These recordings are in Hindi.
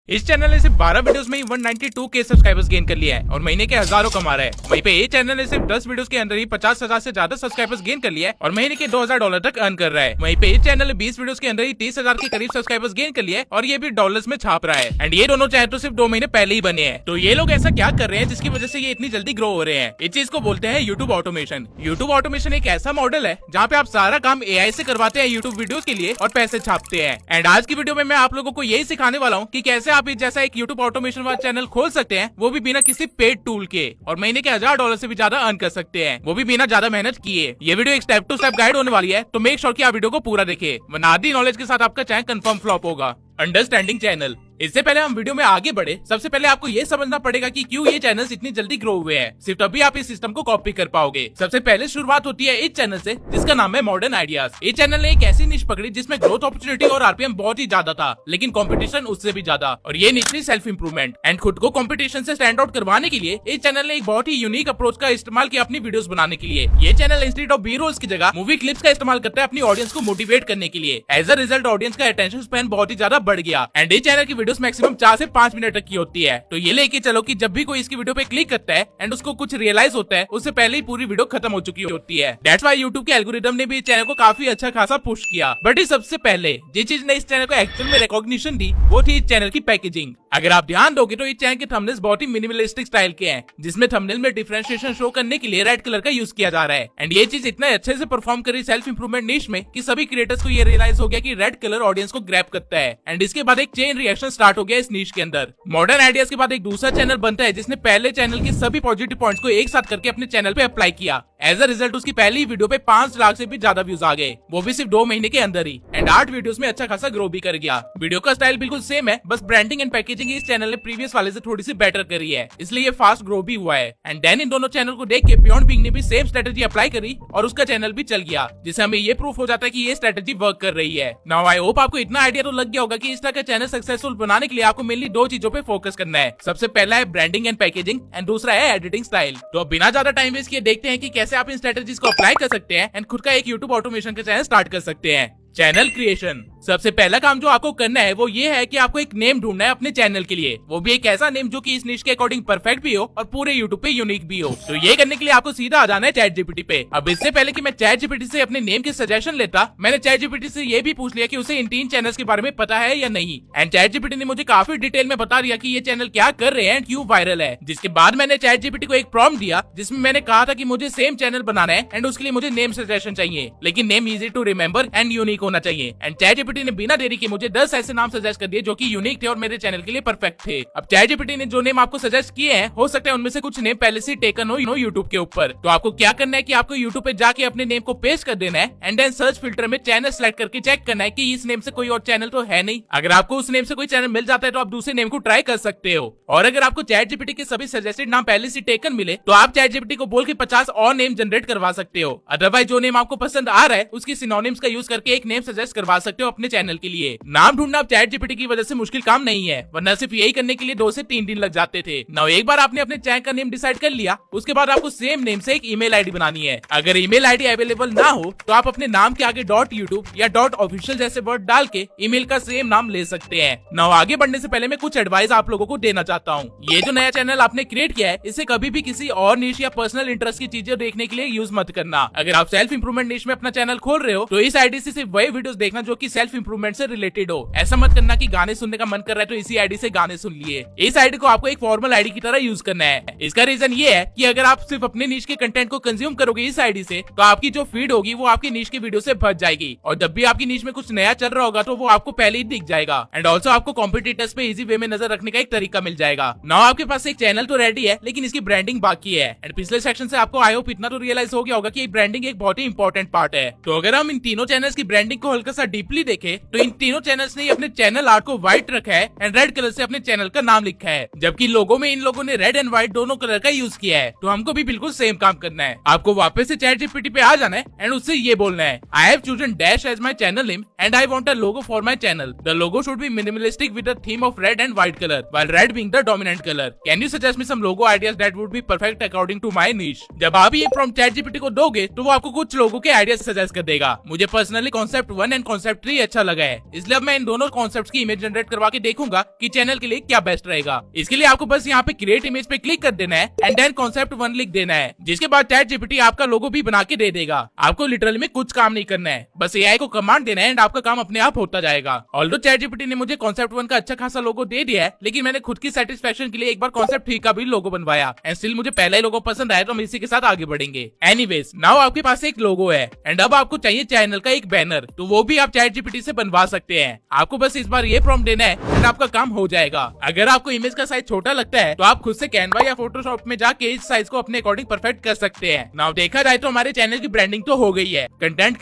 इस चैनल ने सिर्फ 12 वीडियोस में ही 192 के सब्सक्राइबर्स गेन कर लिया है और महीने के हजारों कमा रहा है। वहीं पे ये चैनल ने सिर्फ 10 वीडियोस के अंदर ही 50,000 से ज्यादा सब्सक्राइबर्स गेन कर लिया है और महीने के $2,000 तक अर्न कर रहा है। वहीं पे इस चैनल ने 20 वीडियोस के अंदर ही 30,000 के करीब सब्सक्राइबर्स गेन कर लिया है और ये भी डॉलर्स में छाप रहा है। एंड ये दोनों चैनल तो सिर्फ 2 महीने पहले ही बने हैं। तो ये लोग ऐसा क्या कर रहे हैं जिसकी वजह से ये इतनी जल्दी ग्रो हो रहे हैं? इस चीज को बोलते हैं यूट्यूब ऑटोमेशन। यूट्यूब ऑटोमेशन एक ऐसा मॉडल है जहाँ पे आप सारा काम एआई से करवाते हैं यूट्यूब वीडियोस के लिए और पैसे छापते हैं। एंड आज की वीडियो में मैं आप लोगों को यही सिखाने वाला हूँ कि कैसे आप इस जैसा एक यूट्यूब ऑटोमेशन वाला चैनल खोल सकते हैं, वो भी बिना किसी पेड टूल के, और महीने के $1,000 से भी ज्यादा अर्न कर सकते हैं, वो भी बिना ज्यादा मेहनत किए। ये वीडियो एक स्टेप टू स्टेप गाइड होने वाली है, तो मेक श्योर कि आप वीडियो को पूरा देखें, वरना आधी नॉलेज के साथ आपका चैनल कंफर्म फ्लॉप होगा। Understanding channel. इससे पहले हम वीडियो में आगे बढ़े, सबसे पहले आपको ये समझना पड़ेगा कि क्यों ये चैनल्स इतनी जल्दी ग्रो हुए हैं। सिर्फ तभी आप इस सिस्टम को कॉपी कर पाओगे। सबसे पहले शुरुआत होती है इस चैनल से, जिसका नाम है मॉडर्न आइडियाज। इस चैनल ने एक ऐसी निश पकड़ी जिसमें ग्रोथ अपॉर्चुनिटी और आरपीएम बहुत ही ज्यादा था, लेकिन कंपटीशन उससे भी ज्यादा, और ये निश थी सेल्फ इंप्रूवमेंट। एंड खुद को कंपटीशन से स्टैंड आउट करवाने के लिए इस चैनल ने एक बहुत ही यूनिक अप्रोच का इस्तेमाल किया अपनी वीडियोस बनाने के लिए। ये channel instead of B rolls की जगह मूवी क्लिप्स का इस्तेमाल करता है अपनी ऑडियंस को मोटिवेट करने के लिए। एज अ रिजल्ट ऑडियंस का अटेंशन स्पैन बहुत ही ज्यादा बढ़ गया। एंड इस चैनल की वीडियोस मैक्सिमम 4 से 5 मिनट तक की होती है। तो ये लेके चलो कि जब भी कोई इसकी वीडियो पे क्लिक करता है एंड उसको कुछ रियलाइज होता है, उससे पहले ही पूरी वीडियो खत्म हो चुकी होती है। दैट्स व्हाई यूट्यूब के एल्गोरिदम ने भी इस चैनल को काफी अच्छा खासा पुश किया। बट इस सबसे पहले जिस चीज ने इस चैनल को एक्चुअल में रिकॉग्निशन दी, वो थी इस चैनल की पैकेजिंग। अगर आप ध्यान दोगे तो इस चैनल के थंबनेल्स बहुत ही मिनिमलिस्टिक स्टाइल के हैं, जिसमें थंबनेल में डिफरेंशिएशन शो करने के लिए रेड कलर का यूज किया जा रहा है। एंड ये चीज इतना अच्छे से परफॉर्म करी सेल्फ इंप्रूवमेंट निश में कि सभी क्रिएटर्स को ये रियलाइज हो गया कि रेड कलर ऑडियंस को ग्रैब करता है। एंड इसके बाद एक चेन रिएक्शन स्टार्ट हो गया इस निश के अंदर। मॉडर्न आइडियाज के बाद एक दूसरा चैनल बनता है जिसने पहले चैनल के सभी पॉजिटिव पॉइंट्स को एक साथ करके अपने चैनल पे अप्लाई किया। एज अ रिजल्ट उसकी पहली वीडियो पे 5 लाख से भी ज्यादा व्यूज आ गए, वो भी सिर्फ 2 महीने के अंदर ही। एंड 8 वीडियोस में अच्छा खासा ग्रो भी कर गया। वीडियो का स्टाइल बिल्कुल सेम है, बस ब्रांडिंग एंड पैकेजिंग इस चैनल ने प्रीवियस वाले से थोड़ी सी बेटर करी है, इसलिए ये फास्ट ग्रो भी हुआ है। एंड देन इन दोनों चैनल को देख के बियॉन्ड बिंग ने भी सेम स्ट्रेटेजी अप्लाई करी और उसका चैनल भी चल गया, जिससे हमें ये प्रूफ हो जाता है कि ये स्ट्रेटेजी वर्क कर रही है। नाउ आई होप आपको इतना आइडिया तो लग गया होगा कि इस तरह का चैनल सक्सेसफुल बनाने के लिए आपको मेनली 2 चीजों पे फोकस करना है। सबसे पहला है ब्रांडिंग एंड पैकेजिंग एंड दूसरा है एडिटिंग स्टाइल। तो अब बिना ज्यादा टाइम वेस्ट किए देखते हैं कि कैसे आप इन स्ट्रेटेजीज को अप्लाई कर सकते हैं एंड खुद का एक यूट्यूब ऑटोमेशन का चैनल स्टार्ट कर सकते हैं। Channel creation. सबसे पहला काम जो आपको करना है वो ये है कि आपको एक नेम ढूंढना है अपने चैनल के लिए, वो भी एक ऐसा नेम जो कि इस निश के अकॉर्डिंग परफेक्ट भी हो और पूरे यूट्यूब पे यूनिक भी हो। तो ये करने के लिए आपको सीधा आ जाना है चैट जीपीटी पे। अब इससे पहले कि मैं चैट जीपीटी से अपने नेम के सजेशन लेता, मैंने चैट जीपीटी से ये भी पूछ लिया कि उसे इन 3 चैनल्स के बारे में पता है या नहीं। एंड चैट जीपीटी ने मुझे काफी डिटेल में बता दिया कि ये चैनल क्या कर रहे हैं एंड क्यों वायरल है। जिसके बाद मैंने चैट जीपीटी को एक प्रॉम्प्ट दिया जिसमें मैंने कहा था कि मुझे सेम चैनल बनाना है एंड उसके लिए मुझे नेम सजेशन चाहिए, लेकिन name easy to remember and unique होना चाहिए। एंड चैट जीपीटी ने बिना देरी के मुझे 10 ऐसे नाम सजेस्ट कर दिए जो कि यूनिक थे और मेरे चैनल के लिए परफेक्ट थे। अब चैट जीपीटी ने जो नेम आपको सजेस्ट किए हैं, हो सकता है उनमें से कुछ नेम पहले से टेकन हो यूट्यूब के ऊपर। तो आपको क्या करना है कि आपको यूट्यूब पे जाके अपने नेम को पेस्ट कर देना है एंड देन सर्च फिल्टर में चैनल सेलेक्ट करके चेक करना है कि इस नेम से कोई और चैनल तो है नहीं। अगर आपको उस नेम से कोई चैनल मिल जाता है तो आप दूसरे नेम को ट्राई कर सकते हो। और अगर आपको चैट जीपीटी के सभी सजेस्टेड नाम पहले से टेकन मिले तो आप चैट जीपीटी को बोल के 50 और नेम जनरेट करवा सकते हो। अदरवाइज जो नेम आपको पसंद आ रहा है उसकी सिनोनिम्स का यूज करके एक नेम सजेस्ट करवा सकते हो अपने चैनल के लिए। नाम ढूंढना अब चैट जीपीटी की वजह से मुश्किल काम नहीं है, वरना सिर्फ यही करने के लिए 2 से 3 दिन लग जाते थे। नाउ एक बार आपने अपने चैनल का नेम डिसाइड कर लिया, उसके बाद आपको सेम नेम से एक ईमेल आईडी बनानी है। अगर ईमेल आईडी अवेलेबल ना हो तो आप अपने नाम के आगे .youtube या .official जैसे वर्ड डाल के ईमेल का सेम नाम ले सकते हैं। नाउ आगे बढ़ने से पहले मैं कुछ एडवाइस आप लोगों को देना चाहता हूँ। ये जो नया चैनल आपने क्रिएट किया है, इसे कभी भी किसी और निश या पर्सनल इंटरेस्ट की चीजें देखने के लिए यूज मत करना। अगर आप सेल्फ इंप्रूवमेंट निश में अपना चैनल खोल रहे हो तो इस आईडी से सिर्फ वही वीडियोस देखना जो कि सेल्फ इंप्रूवमेंट से रिलेटेड हो। ऐसा मत करना कि गाने सुनने का मन कर रहा है तो इसी आईडी से गाने सुन लिए। इस आईडी को आपको एक फॉर्मल आईडी की तरह यूज करना है। इसका रीजन ये है कि अगर आप सिर्फ अपने निश के कंटेंट को कंज्यूम करोगे इस आईडी से, तो आपकी जो फीड होगी वो आपकी निश की वीडियो से भर जाएगी, और जब भी आपकी निश में कुछ नया चल रहा होगा तो वो आपको पहले ही दिख जाएगा। एंड ऑल्सो आपको कॉम्पिटिटर्स पे इजी वे में नजर रखने का एक तरीका मिल जाएगा। नाउ आपके पास एक चैनल तो रेडी है, लेकिन इसकी ब्रांडिंग बाकी है। एंड पिछले सेक्शन से आपको आई होप इतना तो रियलाइज हो गया होगा कि ब्रांडिंग एक बहुत ही इंपॉर्टेंट पार्ट है। तो अगर हम इन तीनों चैनल्स की ब्रांडिंग को हल्का सा डीपली देखें तो इन तीनों चैनल्स ने अपने चैनल आर्ट को व्हाइट रखा है एंड रेड कलर से अपने चैनल का नाम लिखा है, जबकि लोगो में इन लोगों ने रेड एंड व्हाइट दोनों कलर का यूज किया है। तो हमको भी बिल्कुल सेम काम करना है। आपको वापस से चैट जीपीटी पे आ जाना है एंड उससे ये बोलना है, I have chosen dash as my channel name and I want a logo for my channel. The logo should be minimalistic with the theme of red and white colour while red being the dominant colour. Can you suggest me some logo ideas that would be perfect according to my niche. जब आप ये प्रॉम्प्ट चैट जीपीटी को दोगे तो वो आपको कुछ लोगों के आइडियाज सजेस्ट कर देगा। मुझे पर्सनली कॉन्सेप्ट 1 एंड कॉन्सेप्ट 3 अच्छा लगा है, इसलिए अब मैं इन दोनों कॉन्सेप्ट्स की इमेज जनरेट करवा के देखूंगा कि चैनल के लिए क्या बेस्ट रहेगा। इसके लिए आपको बस यहाँ पे क्रिएट इमेज पे क्लिक कर देना है एंड देन कॉन्सेप्ट 1 लिख देना है, जिसके बाद चैट जीपीटी आपका लोगो भी बना के दे देगा। आपको लिटरली में कुछ काम नहीं करना है, बस एआई को कमांड देना है एंड आपका काम अपने आप होता जाएगा। ऑल्दो चैट जीपीटी ने मुझे कॉन्सेप्ट 1 का अच्छा खासा लोगो दे दिया है, लेकिन मैंने खुद की सेटिस्फेक्शन के लिए एक बार कॉन्सेप्ट 3 का भी लोगो बनवाया एंड स्टिल मुझे पहला ही लोगो पसंद आया, तो हम इसी के साथ आगे बढ़ेंगे। एनीवेज नाउ आपके पास एक लोगो है एंड अब आपको चाहिए चैनल का एक बैनर, तो वो भी आप चैट जीपीटी से बनवा सकते हैं। आपको बस इस बार ये प्रॉम्प्ट देना है एंड आपका काम हो जाएगा। अगर आपको इमेज का साइज छोटा लगता है तो आप खुद से कैनवा या फोटोशॉप में जाके इस साइज को अपने अकॉर्डिंग परफेक्ट कर सकते हैं। नाउ देखा जाए तो हमारे चैनल की ब्रांडिंग तो हो गई है। कंटेंट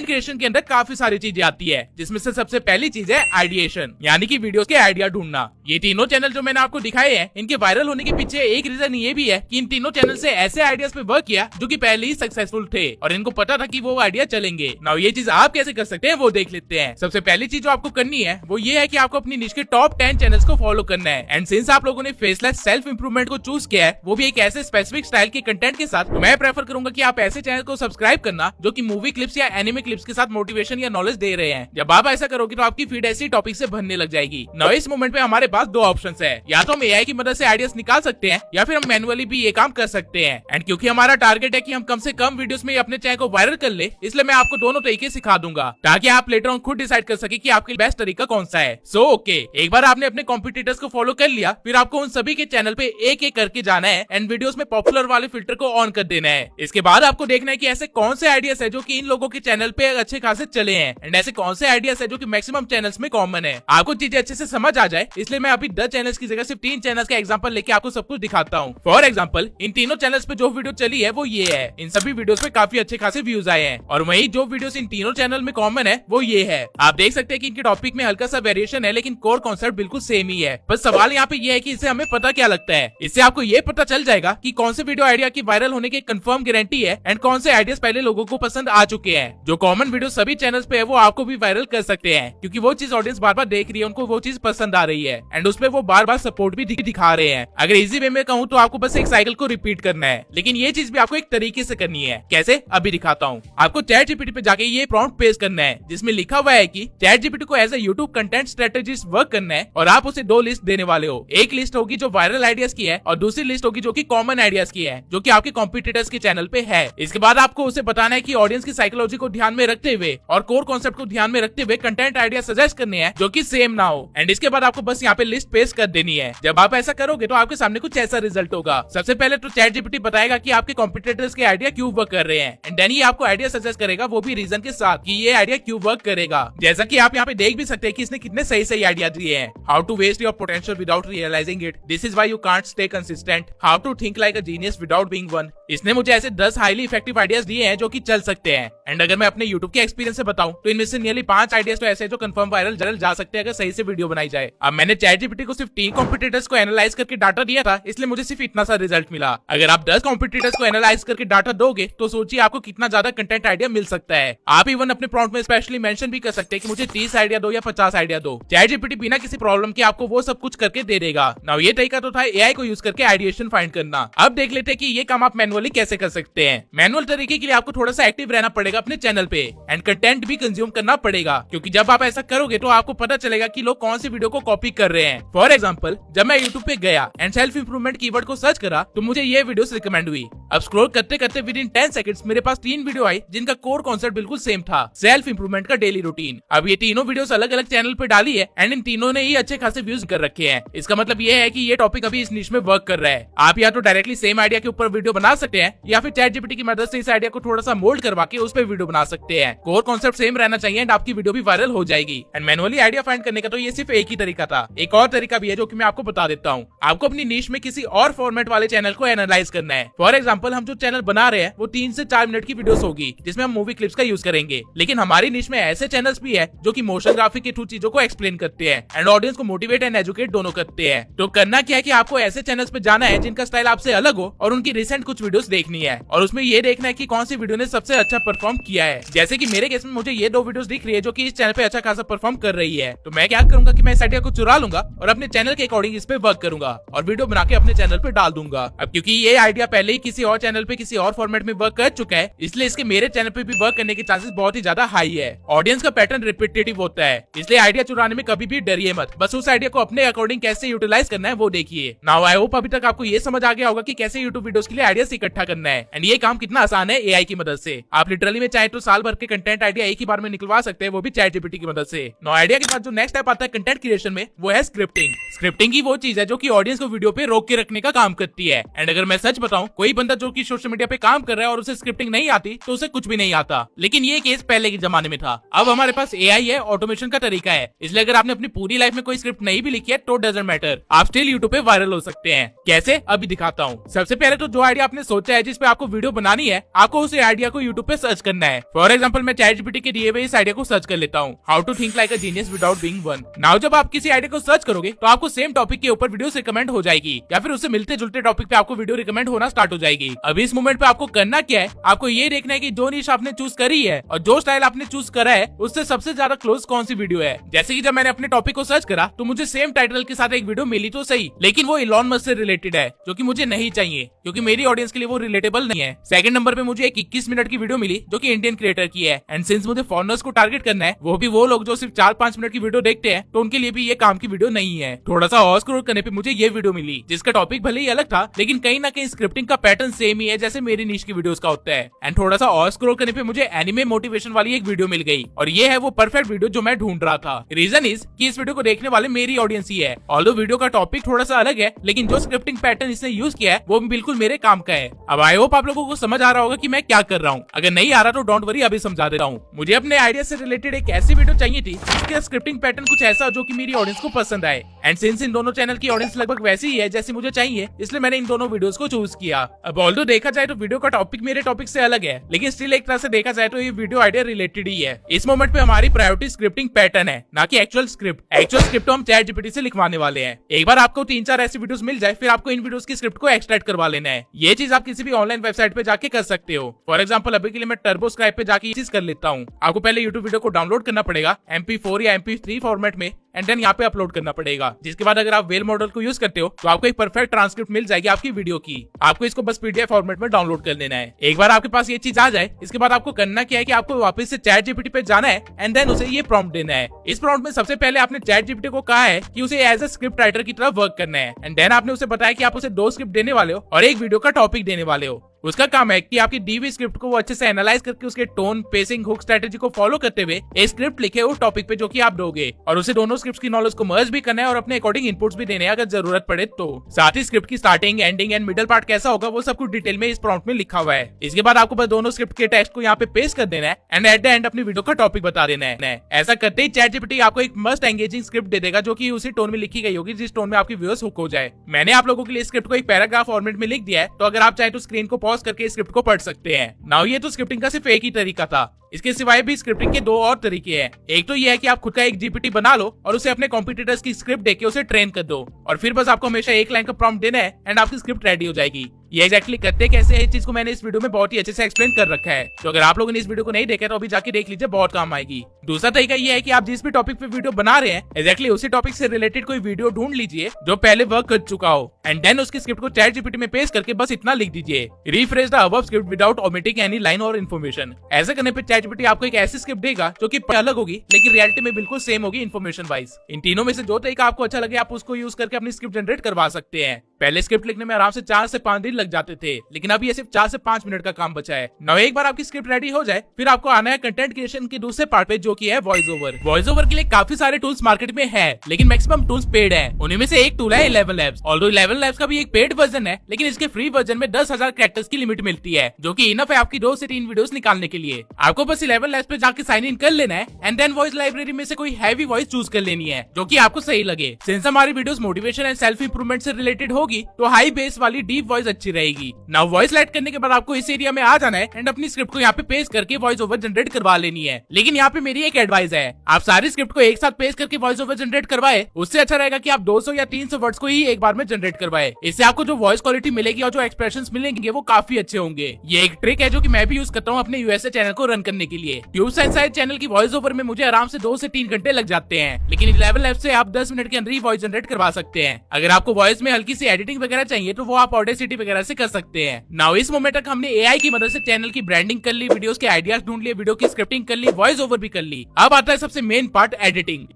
क्रिएशन के अंदर काफी सारी चीजें आती है, जिसमें से सबसे पहली चीज है आइडिएशन, यानी कि वीडियोस के आइडिया ढूंढना। ये तीनों चैनल जो मैंने आपको दिखाए हैं, इनके वायरल होने के पीछे एक रीजन ये भी है कि इन तीनों चैनल से ऐसे आइडियाज पे वर्क किया जो कि पहले ही सक्सेसफुल थे और इनको पता था कि वो आइडिया चलेंगे। नाउ ये चीज आप कैसे कर सकते हैं वो देख लेते हैं। सबसे पहली चीज जो आपको करनी है वो ये है कि आपको अपनी निश के टॉप 10 चैनल्स को फॉलो करना है एंड सिंस आप लोगों ने फेसलेस सेल्फ इंप्रूवमेंट को चूज किया है, वो भी एक ऐसे स्पेसिफिक स्टाइल के कंटेंट के साथ, तो मैं प्रेफर करूंगा कि आप ऐसे चैनल को सब्सक्राइब करना जो कि मूवी क्लिप्स या एनिमे क्लिप्स के साथ मोटिवेशन या नॉलेज दे रहे हैं। जब आप ऐसा करोगे तो आपकी फीड ऐसी टॉपिक से भरने लग जाएगी। नाउ इस मोमेंट पे हमारे पास दो ऑप्शंस है, या तो हम एआई की मदद से आइडियाज निकाल सकते हैं या फिर हम मैनुअली भी ये काम कर सकते हैं। एंड क्योंकि हमारा टारगेट है कि हम कम से कम वीडियोस में अपने चैनल को वायरल कर ले, इसलिए मैं आपको दोनों तरीके सिखा दूंगा ताकि आप लेटर ऑन खुद डिसाइड कर सके कि आपके बेस्ट तरीका कौन सा है। सो ओके, एक बार आपने अपने कॉम्पिटिटर्स को फॉलो कर लिया, फिर आपको उन सभी के चैनल पे एक एक करके जाना है एंड वीडियोस में पॉपुलर वाले फिल्टर को ऑन कर देना है। इसके बाद आपको देखना है कि ऐसे कौन से आइडियाज है जो कि इन लोगों के चैनल पे अच्छे खासे चले हैं एंड ऐसे कौन से आइडियाज है जो कि मैक्सिमम चैनल्स में कॉमन है। आपको चीजें अच्छे से समझ आ जाए, इसलिए मैं अभी 10 चैनल्स की जगह सिर्फ 3 चैनल्स का एग्जांपल लेके आपको सब कुछ दिखाता हूँ। फॉर एग्जांपल इन तीनों चैनल्स पे जो वीडियो चली है वो ये है। इन सभी वीडियोस पे काफी अच्छे खासे व्यूज आए हैं और वहीं जो वीडियोस इन तीनों चैनल में कॉमन है वो ये है। आप देख सकते हैं कि इनके टॉपिक में हल्का सा वेरिएशन है, लेकिन कोर कॉन्सेप्ट बिल्कुल सेम ही है। बस सवाल यहाँ पे ये है कि इससे हमें पता क्या लगता है। इससे आपको ये पता चल जाएगा कि कौन से वीडियो आइडिया की वायरल होने की कंफर्म गारंटी है एंड कौन से आइडियाज पहले लोगों को पसंद आ चुके हैं। जो कॉमन वीडियो सभी चैनल्स पे है वो आपको भी वायरल कर सकते हैं, क्योंकि वो चीज ऑडियंस बार बार देख रही है, उनको वो चीज पसंद आ रही है एंड उसपे वो बार बार सपोर्ट भी दिखा रहे हैं। अगर इजी वे में कहूँ तो आपको बस एक साइकिल को रिपीट करना है, लेकिन ये चीज भी आपको एक तरीके से करनी है। कैसे, अभी दिखाता हूँ। आपको चैट जीपीटी पे जाके ये प्रॉम्प्ट पेस्ट करना है जिसमें लिखा हुआ है कि चैट जीपीटी को as a YouTube content strategist work करना है और आप उसे 2 लिस्ट देने वाले हो। एक लिस्ट होगी जो वायरल आइडियाज की है और दूसरी लिस्ट होगी जो कि कॉमन आइडियाज की है, जो कि आपके कॉम्पिटिटर्स के चैनल पे है। इसके बाद आपको उसे बताना है कि ऑडियंस की साइकोलॉजी को ध्यान में रखते हुए और कोर कॉन्सेप्ट को ध्यान में रखते हुए कंटेंट आइडिया सजेस्ट करने हैं जो कि सेम ना हो। एंड इसके बाद आपको बस यहाँ पे लिस्ट पेस्ट कर देनी है। जब आप ऐसा करोगे तो आपके सामने कुछ ऐसा रिजल्ट होगा। सबसे पहले तो चैट जीपीटी बताएगा कि आपके कॉम्पिटिटर्स के आइडिया क्यों वर्क कर रहे हैं एंड देन ये आपको आइडिया सजेस्ट करेगा, वो भी रीजन के साथ कि ये आइडिया क्यों वर्क करेगा। जैसा कि आप यहाँ पे देख भी सकते हैं कि इसने कितने सही सही आइडिया दिए हैं। How to waste your potential without realising it, this is why you can't stay consistent, how to think like a genius without being one. इसने मुझे ऐसे 10 हाईली इफेक्टिव आइडियाज दिए हैं जो कि चल सकते हैं। एंड अगर मैं अपने YouTube के एक्सपीरियंस से बताऊं तो इनमें से नियरली 5 आइडियाज तो ऐसे हैं जो कंफर्म वायरल जल्द जा सकते हैं अगर सही से वीडियो बनाई जाए। अब मैंने चैट जीपीटी को सिर्फ 3 कॉम्पिटिटर्स को एनालाइज करके डाटा दिया था, इसलिए मुझे सिर्फ इतना सा रिजल्ट मिला। अगर आप 10 कॉम्पिटिटर्स को एनालाइज करके डाटा दोगे तो सोचिए आपको कितना ज्यादा कंटेंट आइडिया मिल सकता है। आप इवन अपने प्रॉम्प्ट में स्पेशली मेंशन भी कर सकते हैं कि मुझे 30 आइडिया दो या 50 आइडिया दो। चैट जीपीटी बिना किसी प्रॉब्लम के आपको वो सब कुछ करके दे देगा। नाउ ये तरीका तो था एआई को यूज करके आइडिएशन फाइंड करना। अब देख लेते हैं कि ये काम आप मैनुअली कैसे कर सकते हैं। मैनुअल तरीके के लिए आपको थोड़ा सा एक्टिव रहना पड़ेगा अपने चैनल पे एंड कंटेंट भी कंज्यूम करना पड़ेगा, क्योंकि जब आप ऐसा करोगे तो आपको पता चलेगा कि लोग कौन सी वीडियो को कॉपी कर रहे हैं। फॉर एग्जांपल, जब मैं यूट्यूब पे गया एंड सेल्फ इंप्रूवमेंट कीवर्ड को सर्च करा तो मुझे ये वीडियोस रिकमेंड हुई। अब स्क्रॉल करते करते विद इन 10 सेकंड्स मेरे पास 3 वीडियो आई जिनका कोर कॉन्सेप्ट बिल्कुल सेम था, सेल्फ इंप्रूवमेंट का डेली रूटीन। अब ये तीनों वीडियोस अलग अलग चैनल पे डाली है एंड इन तीनों ने ही अच्छे खासे व्यूज कर रखे हैं। इसका मतलब ये है कि ये टॉपिक अभी इस निश में वर्क कर रहा है। आप या तो डायरेक्टली सेम आइडिया के ऊपर वीडियो बना सकते हैं या फिर चैट जीपीटी की मदद से इस आइडिया को थोड़ा सा मोल्ड करवा के उस पर वीडियो बना सकते हैं। कोर कॉन्सेप्ट सेम रहना चाहिए एंड आपकी वीडियो भी वायरल हो जाएगी। एंड मैनुअली आइडिया फाइंड करने का तो ये सिर्फ एक ही तरीका था, एक और तरीका भी है जो कि मैं आपको बता देता हूँ। आपको अपनी नीश में किसी और फॉर्मेट वाले चैनल को एनालाइज करना है। फॉर एग्जाम्पल, हम जो चैनल बना रहे हैं वो 3 से 4 मिनट की वीडियोस होगी जिसमें हम मूवी क्लिप्स का यूज करेंगे, लेकिन हमारी नीश में ऐसे चैनल्स भी है जो कि मोशन ग्राफिक के थ्रू चीजों को एक्सप्लेन करते हैं एंड ऑडियंस को मोटिवेट एंड एजुकेट दोनों करते हैं। तो करना क्या है कि आपको ऐसे चैनल्स पे जाना है जिनका स्टाइल आपसे अलग हो और उनकी रिसेंट कुछ वीडियोस देखनी है और उसमें ये देखना है कि कौन सी वीडियो ने सबसे अच्छा परफॉर्म किया है। जैसे कि मेरे केस में मुझे ये 2 वीडियोस दिख रही है जो कि इस चैनल पे अच्छा खासा परफॉर्म कर रही है, तो मैं क्या करूंगा कि मैं इस आइडिया को चुरा लूंगा और अपने चैनल के अकॉर्डिंग इस पे वर्क करूंगा और वीडियो बना के अपने चैनल पे डाल दूंगा। अब क्योंकि ये आइडिया पहले ही किसी और चैनल पे किसी और फॉर्मेट में वर्क कर चुका है, इसलिए इसके मेरे चैनल पे भी वर्क करने के चांसेस बहुत ही ज्यादा हाई है। ऑडियंस का पैटर्न रिपीटेटिव होता है, इसलिए आइडिया चुराने में कभी भी डरिए मत, बस उस आइडिया को अपने अकॉर्डिंग कैसे यूटिलाइज करना है वो देखिए। नाउ आई होप अभी तक आपको ये समझ आ गया होगा कि कैसे यूट्यूब वीडियोस के लिए आइडियाज इकट्ठा करना है, एंड ये काम कितना आसान है एआई की मदद से। आप लिटरली में चाहे तो साल भर के कंटेंट आइडिया एक ही बार में निकलवा सकते हैं, वो भी चैट जीपीटी की मदद से। नाउ आइडिया के बाद जो नेक्स्ट स्टेप आता है कंटेंट क्रिएशन में, वो है स्क्रिप्टिंग। स्क्रिप्टिंग ही वो चीज है जो कि ऑडियंस को वीडियो पे रोक के रखने का काम करती है। एंड अगर मैं सच बताऊं, कोई बंदा जो कि सोशल मीडिया पे काम कर रहा है और उसे स्क्रिप्टिंग नहीं आती तो उसे कुछ भी नहीं आता। लेकिन ये केस पहले के जमाने में था, अब हमारे पास एआई है, ऑटोमेशन का तरीका है, इसलिए अगर आपने अपनी पूरी लाइफ में कोई स्क्रिप्ट नहीं भी लिखी है तो डजंट मैटर, आप स्टिल यूट्यूब पे वायरल हो सकते हैं। कैसे, अभी दिखाता हूँ। सबसे पहले तो जो आइडिया आपने सोचा है जिस पे आपको वीडियो बनानी है, आपको उस आइडिया को यूट्यूब पे सर्च करना है। फॉर एग्जाम्पल मैं चैट जीपीटी के दिए हुए इस आइडिया को सर्च कर लेता हूँ, how to think like a genius without being one. Now जब आप किसी आइडिया को सर्च करोगे तो आपको सेम टॉपिक के ऊपर वीडियो रिकमेंड हो जाएगी, या फिर उससे मिलते जुलते टॉपिक पे आपको वीडियो रिकमेंड होना स्टार्ट हो जाएगी। अभी इस मोमेंट पे आपको करना क्या है, आपको ये देखना है कि जो निश आपने चूज करी है और जो स्टाइल आपने चूज करा है उससे सबसे ज्यादा क्लोज कौन सी वीडियो है। जैसे कि जब मैंने अपने टॉपिक को सर्च करा तो मुझे सेम टाइटल के साथ एक वीडियो मिली तो सही, लेकिन वो इलॉन मस्क से रिलेटेड है, जो कि मुझे नहीं चाहिए क्योंकि मेरी ऑडियंस के लिए वो रिलेटेबल नहीं है। सेकंड नंबर पे मुझे एक 21 मिनट की वीडियो मिली जो कि इंडियन क्रिएटर की है, एंड सिंस मुझे फॉरेनर्स को टारगेट करना है, वो भी वो लोग जो सिर्फ 4-5 मिनट की वीडियो देखते हैं, तो उनके लिए भी ये काम की वीडियो नहीं है। थोड़ा सा और स्क्रॉल करने पे मुझे ये वीडियो मिली जिसका टॉपिक भले ही अलग था, लेकिन कहीं ना कहीं स्क्रिप्टिंग का पैटर्न सेम ही है जैसे मेरी नीश की वीडियोस का होता है। एंड थोड़ा सा और स्क्रॉल करने पे मुझे एनिमे मोटिवेशन वाली एक वीडियो मिल गई, और ये है वो परफेक्ट वीडियो जो मैं ढूंढ रहा था। रीजन इज कि इस वीडियो को देखने वाले मेरी ऑडियंस ही है। ऑल्दो वीडियो का टॉपिक थोड़ा सा अलग है, लेकिन जो स्क्रिप्टिंग पैटर्न इसने यूज किया है वो भी बिल्कुल मेरे काम का है। अब आई होप आप लोगों को समझ आ रहा होगा कि मैं क्या कर रहा हूँ। अगर नहीं आ रहा तो डोंट वरी, अभी समझा देता हूँ। मुझे अपने आइडिया से रिलेटेड एक ऐसी वीडियो चाहिए थी जिसका स्क्रिप्टिंग पैटर्न कुछ ऐसा जो कि मेरी ऑडियंस को पसंद आए, एंड सिंस इन दोनों चैनल की ऑडियंस लगभग वैसी ही है जैसी मुझे चाहिए, इसलिए मैंने इन दोनों वीडियोस को चूज किया। अब ऑल्दो देखा जाए तो वीडियो का टॉपिक मेरे टॉपिक से अलग है, लेकिन स्टिल एक तरह से देखा जाए तो ये वीडियो आइडिया रिलेटेड ही है। इस मोमेंट पे हमारी प्रायोरिटी स्क्रिप्टिंग पैटर्न है, ना कि एक्चुअल स्क्रिप्ट। एक्चुअल स्क्रिप्ट हम चैट जीपीटी से लिखवाने वाले हैं। एक बार आपको 3-4 ऐसी वीडियोस मिल जाए, फिर आपको इन वीडियोस की स्क्रिप्ट को एक्सट्रैक्ट करवा लेना है। ये चीज आप किसी भी ऑनलाइन वेबसाइट पे जाके कर सकते हो। फॉर एग्जाम्पल अभी के लिए मैं टर्बोस्क्राइब पे जाके ये चीज कर लेता हूँ। आपको पहले यूट्यूब वीडियो को डाउनलोड करना पड़ेगा MP4 या MP3 फॉर्मेट में, एंड देन यहाँ पे अपलोड करना पड़ेगा। जिसके बाद अगर आप वेल मॉडल को यूज करते हो तो आपको एक परफेक्ट ट्रांसक्रिप्ट मिल जाएगी आपकी वीडियो की। आपको इसको बस PDF फॉर्मेट में डाउनलोड कर लेना है। एक बार आपके पास ये चीज आ जाए, इसके बाद आपको करना क्या है कि आपको वापस से चैट जीपीटी पे जाना है, एंड देन उसे ये प्रॉम्प्ट देना है। इस प्रॉम्प्ट में सबसे पहले आपने चैट जीपीटी को कहा है कि उसे एज ए स्क्रिप्ट राइटर की तरह वर्क करना है, एंड देन आपने उसे बताया कि आप उसे 2 स्क्रिप्ट देने वाले हो और एक वीडियो का टॉपिक देने वाले हो। उसका काम है कि आपकी दी हुई स्क्रिप्ट को वो अच्छे से एनालाइज करके उसके टोन, पेसिंग, हुक स्ट्रेटेजी को फॉलो करते हुए एक स्क्रिप्ट लिखे उस टॉपिक पे जो कि आप दोगे, और उसे दोनों स्क्रिप्ट्स की नॉलेज को मर्ज भी करना है और अपने अकॉर्डिंग इनपुट्स भी देने हैं अगर जरूरत पड़े तो। साथ ही स्क्रिप्ट की starting, ending and middle part कैसा होगा वो सब कुछ डिटेल में इस प्रॉम्प्ट में लिखा हुआ है। इसके बाद आपको बस दोनों स्क्रिप्ट के टेक्स्ट को यहाँ पे पेस्ट कर देना है, एंड एट द एंड अपनी वीडियो का टॉपिक बता देना है। ऐसा करते ही चैट जीपीटी आपको एक मस्ट एंगेजिंग स्क्रिप्ट दे देगा जो कि उसी टोन में लिखी गई होगी जिस टोन में आपकी व्यूअर्स हुक हो जाए। मैंने आप लोगों के लिए स्क्रिप्ट को एक पैराग्राफ फॉर्मेट में लिख दिया है, तो अगर आप चाहे तो स्क्रीन को पॉज करके स्क्रिप्ट को पढ़ सकते हैं। नाउ ये तो स्क्रिप्टिंग का सिर्फ एक ही तरीका था, इसके सिवाय भी स्क्रिप्टिंग के 2 और तरीके हैं। एक तो ये है कि आप खुद का एक जीपीटी बना लो और उसे अपने कॉम्पिटिटर्स की स्क्रिप्ट देके उसे ट्रेन कर दो, और फिर बस आपको हमेशा एक लाइन का प्रॉम्प्ट देना है एंड आपकी स्क्रिप्ट रेडी हो जाएगी। ये एग्जैक्टली करते कैसे है इस चीज को मैंने इस वीडियो में बहुत ही अच्छे से एक्सप्लेन कर रखा है, तो अगर आप लोगों ने इस वीडियो को नहीं देखा तो अभी जाके देख लीजिए, बहुत काम आएगी। दूसरा तरीका ये है कि आप जिस भी टॉपिक पे वीडियो बना रहे हैं एग्जैक्टली उसी टॉपिक से रिलेटेड कोई वीडियो ढूंढ लीजिए जो पहले वर्क कर चुका हो, एंड देन उसकी स्क्रिप्ट को चैट जीपीटी में पेस्ट करके बस इतना लिख दीजिए, refresh the above script without omitting any line और इन्फॉर्मेशन। ऐसा करने पे चैट जीपीटी आपको एक ऐसी स्क्रिप्ट देगा जो कि अलग होगी लेकिन रियलिटी में बिल्कुल सेम होगी इन्फॉर्मेशन वाइज। इन तीनों में से जो तरीका आपको अच्छा लगे आप उसको यूज करके अपनी स्क्रिप्ट जनरेट करवा सकते हैं। पहले स्क्रिप्ट लिखने में आराम से 4 से 5 दिन लग जाते थे, लेकिन अब ये सिर्फ 4 से 5 मिनट का काम बचा है। नौ एक बार आपकी स्क्रिप्ट रेडी हो जाए, फिर आपको आना है कंटेंट क्रिएशन के दूसरे पार्ट पे जो कि है वॉइस ओवर। वॉइस ओवर के लिए काफी सारे टूल्स मार्केट में है, लेकिन मैक्सिमम टूल्स पेड है। उन्हीं में से एक टूल है 11 Labs। ऑल्दो 11 Labs का भी एक पेड वर्जन है, लेकिन इसके फ्री वर्जन में 10,000 कैरेक्टर्स की लिमिट मिलती है, जो कि इनफ है आपकी 2 से 3 वीडियोस निकालने के लिए। आपको बस 11 Labs पे जाके साइन इन कर लेना है, एंड देन वॉइस लाइब्रेरी में से कोई हैवी वॉइस चूज कर लेनी है जो कि आपको सही लगे। सिंस हमारी videos motivation and self improvement से रिलेटेड होगी, होगी तो हाई बेस वाली डीप वॉइस अच्छी रहेगी। नाउ वॉइस सेलेक्ट करने के बाद आपको इस एरिया में आ जाना है एंड अपनी स्क्रिप्ट को यहाँ पे पेस्ट करके वॉइस ओवर जनरेट करवा लेनी है। लेकिन यहाँ पे मेरी एक एडवाइस है, आप सारी स्क्रिप्ट को एक साथ पेस्ट करके वॉइस ओवर जनरेट करवाए, उससे अच्छा रहेगा कि आप 200 या 300 वर्ड्स को ही एक बार में जनरेट करवाए। इससे आपको जो वॉइस क्वालिटी मिलेगी और जो एक्सप्रेशंस मिलेंगे वो काफी अच्छे होंगे। ये एक ट्रिक है जो कि मैं भी यूज करता हूँ अपने यूएसए चैनल को रन करने के लिए। ट्यूब साइंस चैनल की वॉइस ओवर में मुझे आराम से 2 से 3 घंटे लग जाते हैं, लेकिन 11 ऐप से आप 10 मिनट के अंदर ही वॉइस जनरेट करवा सकते हैं। अगर आपको वॉइस में हल्की सी एडिटिंग वगैरह चाहिए तो वो आप ऑडेसिटी वगैरह से कर सकते हैं। नाउ इस मोमेंट तक हमने एआई की मदद से चैनल की ब्रांडिंग कर ली, वीडियोस के आइडियाज ढूंढ लिए, वीडियो की स्क्रिप्टिंग कर ली, वॉइस ओवर भी कर ली। अब आता है सबसे मेन पार्ट, एडिटिंग।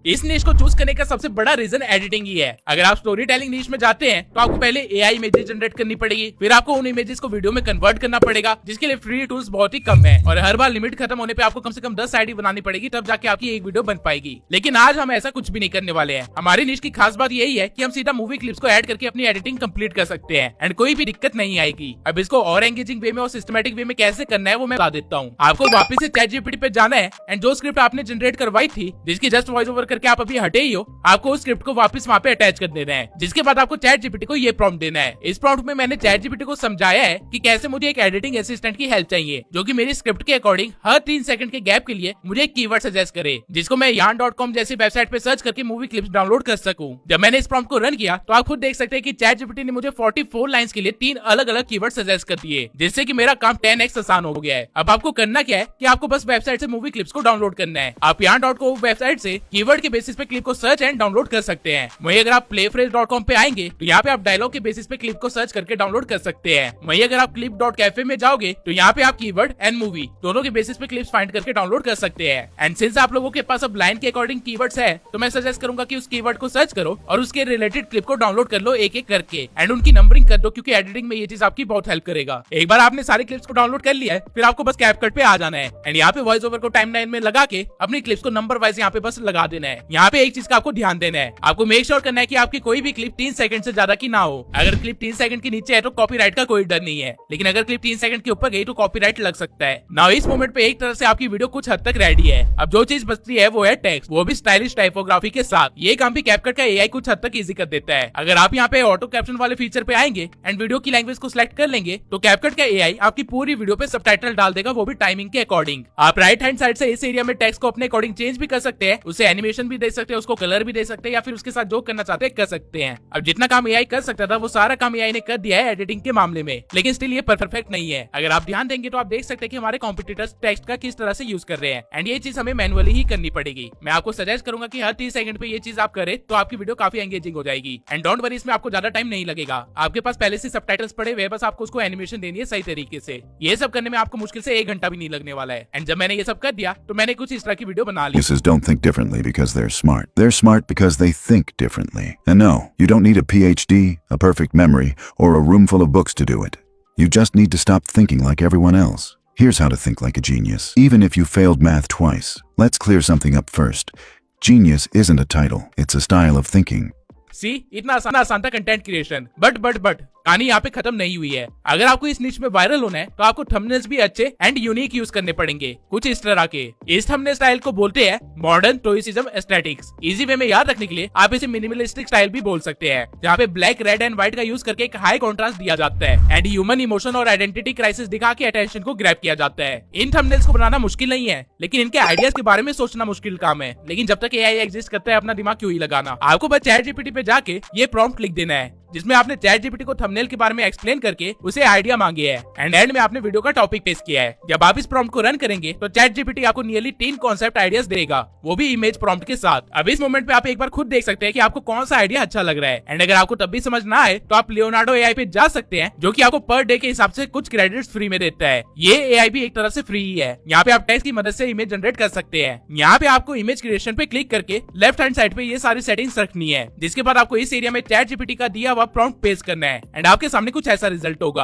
इस निश को चूज करने का सबसे बड़ा रीजन एडिटिंग ही है। अगर आप स्टोरी टेलिंग निश में जाते हैं तो आपको पहले एआई इमेजेस जनरेट करनी पड़ेगी, फिर आपको उन इमेजेस को वीडियो में कन्वर्ट करना पड़ेगा, जिसके लिए फ्री टूल्स बहुत ही कम है और हर बार लिमिट खत्म होने पे आपको कम से कम 10 आईडी बनानी पड़ेगी, तब जाके आपकी एक वीडियो बन पाएगी। लेकिन आज हम ऐसा कुछ भी नहीं करने वाले हैं। हमारी निश की खास बात यही है कि हम सीधा मूवी क्लिप्स को ऐड करके अपनी एडिटिंग कंप्लीट कर सकते हैं एंड कोई भी दिक्कत नहीं आएगी। अब इसको और एंगेजिंग वे में और सिस्टमैटिक वे में कैसे करना है वो मैं बता देता हूँ। आपको वापस से ChatGPT पे जाना है एंड जो स्क्रिप्ट आपने जनरेट करवाई थी, जिसकी जस्ट वॉइस ओवर करके आप अभी हटे ही हो, आपको उस स्क्रिप्ट को वापस वहाँ पे अटैच कर देना है। जिसके बाद आपको ChatGPT को ये प्रॉम्प्ट देना है। इस प्रॉम्प्ट में मैंने ChatGPT को समझाया है कि कैसे मुझे एक एडिटिंग असिस्टेंट की हेल्प चाहिए जो कि मेरी स्क्रिप्ट के अकॉर्डिंग हर 3 सेकंड के गैप के लिए मुझे एक कीवर्ड सजेस्ट करे, जिसको मैं yarn.com जैसी वेबसाइट पे सर्च करके मूवी क्लिप्स डाउनलोड कर सकूं। जब मैंने इस प्रॉम्प्ट को रन किया तो आप खुद देख सकते हैं कि ChatGPT ने मुझे 44 लाइंस के लिए 3 अलग अलग कीवर्ड सजेस्ट कर दिए, जिससे कि मेरा काम 10x आसान हो गया है। अब आपको करना क्या है कि आपको बस वेबसाइट से मूवी क्लिप्स को डाउनलोड करना है। आप yarn.com वेबसाइट से कीवर्ड के बेसिस पे क्लिप को सर्च एंड डाउनलोड कर सकते हैं। वहीं अगर आप playphrase.com पे आएंगे तो यहाँ पे आप डायलॉग के बेसिस पे क्लिप को सर्च करके डाउनलोड कर सकते हैं। वहीं अगर आप clip.cafe में जाओगे तो यहाँ पे आप कीवर्ड एंड मूवी दोनों के बेसिस पे क्लिप्स फाइंड करके डाउनलोड कर सकते हैं। एंड सिंस आप लोगों के पास अब लाइन के अकॉर्डिंग कीवर्ड्स है तो मैं सजेस्ट करूंगा कि उस कीवर्ड को सर्च करो और उसके रिलेटेड क्लिप को डाउनलोड कर लो एक एक करके एंड उनकी नंबरिंग कर दो, क्योंकि एडिटिंग में ये चीज आपकी बहुत हेल्प करेगा। एक बार आपने सारे क्लिप्स को डाउनलोड कर लिया है, फिर आपको बस कैपकट पे आ जाना है एंड यहाँ पे वॉइस ओवर को टाइमलाइन में लगा के अपनी क्लिप्स को नंबर वाइज यहाँ पे बस लगा देना है। यहाँ पे एक चीज का आपको ध्यान देना है, आपको मेक श्योर करना है कि आपकी कोई भी क्लिप 3 सेकंड से ज्यादा की ना हो। अगर क्लिप 3 सेकंड के नीचे है तो कॉपीराइट का कोई डर नहीं है, लेकिन अगर क्लिप 3 सेकंड के ऊपर गई तो कॉपीराइट लग सकता है। नाउ इस मोमेंट पे एक तरह से आपकी वीडियो कुछ हद तक रेडी है। अब जो चीज बचती है वो है टेक्स्ट, वो भी स्टाइलिश टाइपोग्राफी के साथ। ये काम भी कैपकट का एआई कुछ हद तक इजी कर देता है। अगर आप यहाँ पे ऑटो कैप्शन वाले फीचर पे आएंगे एंड वीडियो की लैंग्वेज को सिलेक्ट कर लेंगे तो कैपकट का एआई आपकी पूरी वीडियो पे सबटाइटल डाल देगा, वो भी टाइमिंग के अकॉर्डिंग। आप राइट हैंड साइड से इस एरिया में टेक्स्ट को अपने अकॉर्डिंग चेंज भी कर सकते हैं, उसे एनिमेशन भी दे सकते हैं, उसको कलर भी दे सकते हैं, या फिर उसके साथ जो करना चाहते हैं कर सकते हैं। अब जितना काम एआई कर सकता था वो सारा काम एआई ने कर दिया है एडिटिंग के मामले में, लेकिन स्टिल ये परफेक्ट नहीं है। अगर आप ध्यान देंगे तो आप देख सकते हैं कि हमारे कॉम्पिटिटर्स टेक्स्ट का किस तरह से यूज कर रहे हैं एंड ये चीज हमें मैनुअली ही करनी पड़ेगी। मैं आपको सजेस्ट करूंगा कि हर 30 सेकंड पे ये चीज आप करें तो आपकी वीडियो काफी एंगेजिंग हो जाएगी। एंड डोंट वरी, इसमें आपको ज्यादा टाइम नहीं लगेगा। आपके पास पहले से सबटाइटल्स पड़े हुए, बस आपको उसको एनिमेशन देनी है सही तरीके से। ये सब करने में आपको मुश्किल से 1 घंटा भी नहीं लगने वाला है। एंड जब मैंने ये सब कर दिया तो मैंने कुछ इस तरह की वीडियो बना ली। Geniuses don't think differently because they're smart. They're smart because they think differently. And no, you don't need a PhD, a perfect memory, or a room full of books to do it. You just need to stop thinking like everyone else. Here's how to think like a genius. Even if you failed math twice, let's clear something up first. Genius isn't a title, it's a style of thinking. सी इतना आसान था कंटेंट क्रिएशन, बट कहानी यहाँ पे खत्म नहीं हुई है। अगर आपको इस निश में वायरल होना है तो आपको थंबनेल्स भी अच्छे एंड यूनिक यूज करने पड़ेंगे, कुछ इस तरह के। इस थंबनेल स्टाइल को बोलते हैं modern stoicism aesthetics. Easy way में याद रखने के लिए आप इसे मिनिमलिस्टिक स्टाइल भी बोल सकते हैं, जहाँ पे ब्लैक, रेड एंड व्हाइट का यूज करके एक हाई कॉन्ट्रास्ट दिया जाता है एंड ह्यूमन इमोशन और आइडेंटिटी क्राइसिस दिखा के अटेंशन को ग्रैब किया जाता है। इन थंबनेल्स को बनाना मुश्किल नहीं है, लेकिन इनके आइडियाज के बारे में सोचना मुश्किल काम है। लेकिन जब तक एआई एग्जिस्ट करता है अपना दिमाग क्यों ही लगाना। आपको बस ChatGPT पे जाके ये प्रॉम्प्ट लिख देना है जिसमें आपने ChatGPT को थंबनेल के बारे में एक्सप्लेन करके उसे आइडिया मांगे है एंड एंड में आपने वीडियो का टॉपिक पेश किया है। जब आप इस प्रॉम्प्ट को रन करेंगे तो ChatGPT आपको नियरली 3 कॉन्सेप्ट आइडियाज देगा, वो भी इमेज प्रॉम्प्ट के साथ। अब इस मोमेंट पे आप एक बार खुद देख सकते हैं कि आपको कौन सा आइडिया अच्छा लग रहा है एंड अगर आपको तब भी समझ ना आए तो आप लियोनार्डो एआई पे जा सकते हैं, जो कि आपको पर डे के हिसाब से कुछ क्रेडिट्स फ्री में देता है। ये एआई भी एक तरह से फ्री ही है। यहाँ पे आप टेक्स्ट की मदद से इमेज जनरेट कर सकते हैं। यहाँ पे आपको इमेज क्रिएशन पे क्लिक करके लेफ्ट हैंड साइड पे ये सारी सेटिंग्स रखनी है, जिसके बाद आपको इस एरिया में ChatGPT का दिया हुआ प्रॉम्प्ट पेश करना है एंड आपके सामने कुछ ऐसा रिजल्ट होगा।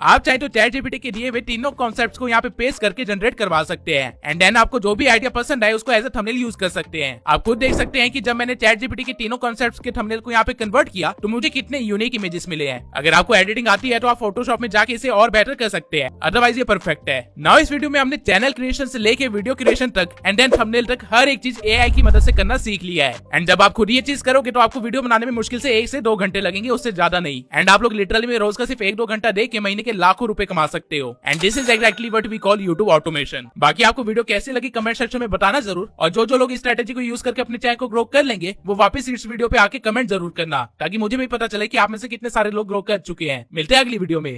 आप चाहे तो चैट जीपीटी के दिए हुए तीनों कॉन्सेप्ट्स को यहाँ पे पेस्ट करके जनरेट करवा सकते हैं एंड देन आपको जो भी आइडिया पसंद आए उसको एज अ थंबनेल यूज कर सकते हैं। आप खुद देख सकते हैं कि जब मैंने चैट जीपीटी के तीनों कॉन्सेप्ट्स के थंबनेल को यहाँ पे कन्वर्ट किया तो मुझे कितने यूनिक इमेजेस मिले हैं। अगर आपको एडिटिंग आती है तो आप फोटोशॉप में जाके इसे और बेटर कर सकते हैं, अदरवाइज ये परफेक्ट है। नाउ इस वीडियो में हमने चैनल क्रिएशन से लेके वीडियो क्रिएशन तक एंड देन थंबनेल तक हर एक चीज एआई की मदद से करना सीख लिया है। एंड जब आप खुद ये चीज करोगे तो आपको वीडियो बनाने में मुश्किल से 1 से 2 घंटे लगेंगे, उससे ज्यादा नहीं। एंड आप लोग लिटरली में रोज का सिर्फ 1-2 घंटा दे के महीने के लाखों रुपए कमा सकते हो। And this is exactly what we call YouTube automation. बाकी आपको वीडियो कैसी लगी कमेंट सेक्शन में बताना जरूर, और जो लोग इस स्ट्रेटेजी को यूज करके अपने चैनल को ग्रो कर लेंगे वो वापस इस वीडियो पे आके कमेंट जरूर करना, ताकि मुझे भी पता चले कि आप में से कितने सारे लोग ग्रो कर चुके हैं। मिलते हैं अगली वीडियो में।